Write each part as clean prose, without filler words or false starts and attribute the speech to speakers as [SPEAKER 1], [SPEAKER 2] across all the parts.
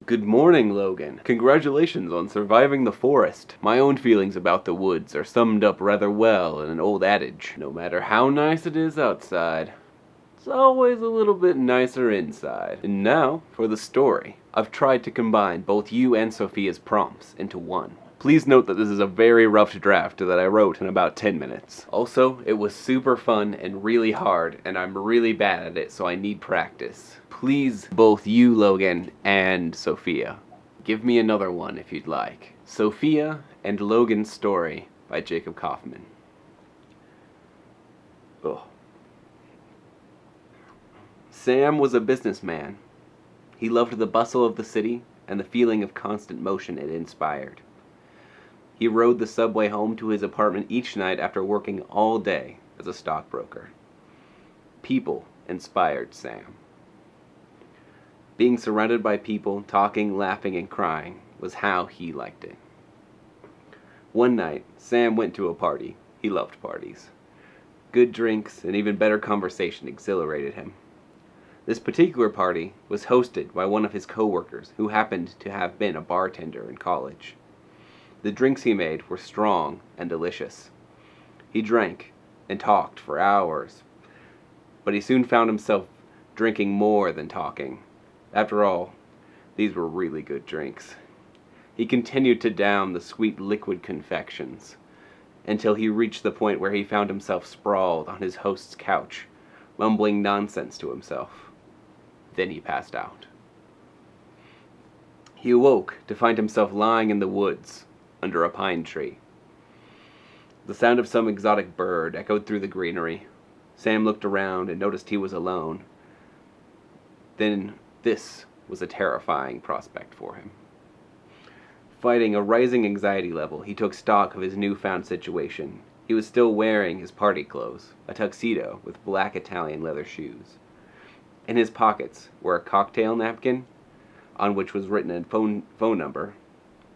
[SPEAKER 1] Good morning, Logan. Congratulations on surviving the forest. My own feelings about the woods are summed up rather well in an old adage. No matter how nice it is outside, it's always a little bit nicer inside. And now, for the story. I've tried to combine both you and Sophia's prompts into one. Please note that this is a very rough draft that I wrote in about 10 minutes. Also, it was super fun and really hard, and I'm really bad at it, so I need practice. Please, both you, Logan, and Sophia, give me another one if you'd like. Sophia and Logan's Story by Jacob Kaufman. Ugh. Sam was a businessman. He loved the bustle of the city and the feeling of constant motion it inspired. He rode the subway home to his apartment each night after working all day as a stockbroker. People inspired Sam. Being surrounded by people, talking, laughing, and crying was how he liked it. One night, Sam went to a party. He loved parties. Good drinks and even better conversation exhilarated him. This particular party was hosted by one of his coworkers who happened to have been a bartender in college. The drinks he made were strong and delicious. He drank and talked for hours, but he soon found himself drinking more than talking. After all, these were really good drinks. He continued to down the sweet liquid confections until he reached the point where he found himself sprawled on his host's couch, mumbling nonsense to himself. Then he passed out. He awoke to find himself lying in the woods under a pine tree. The sound of some exotic bird echoed through the greenery. Sam looked around and noticed he was alone. Then this was a terrifying prospect for him. Fighting a rising anxiety level, he took stock of his newfound situation. He was still wearing his party clothes, a tuxedo with black Italian leather shoes. In his pockets were a cocktail napkin, on which was written a phone number,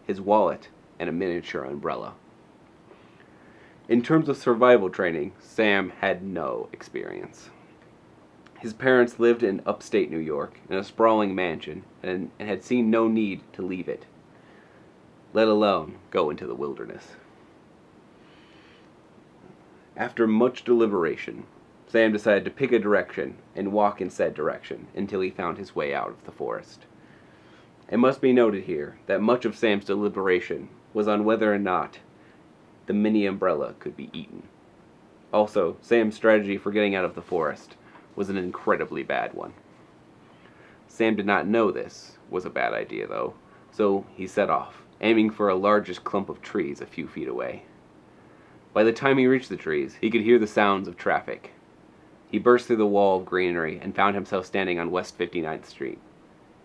[SPEAKER 1] his wallet, and a miniature umbrella. In terms of survival training, Sam had no experience. His parents lived in upstate New York in a sprawling mansion and had seen no need to leave it, let alone go into the wilderness. After much deliberation, Sam decided to pick a direction and walk in said direction until he found his way out of the forest. It must be noted here that much of Sam's deliberation was on whether or not the mini umbrella could be eaten. Also, Sam's strategy for getting out of the forest was an incredibly bad one. Sam did not know this was a bad idea, though, so he set off, aiming for a largest clump of trees a few feet away. By the time he reached the trees, he could hear the sounds of traffic. He burst through the wall of greenery and found himself standing on West 59th Street.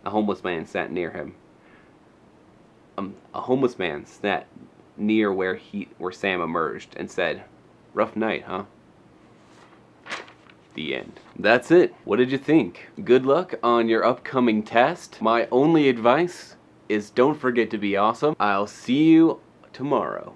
[SPEAKER 1] A homeless man sat near him. A homeless man sat near where Sam emerged and said, "Rough night, huh?" The end. That's it. What did you think? Good luck on your upcoming test. My only advice is don't forget to be awesome. I'll see you tomorrow.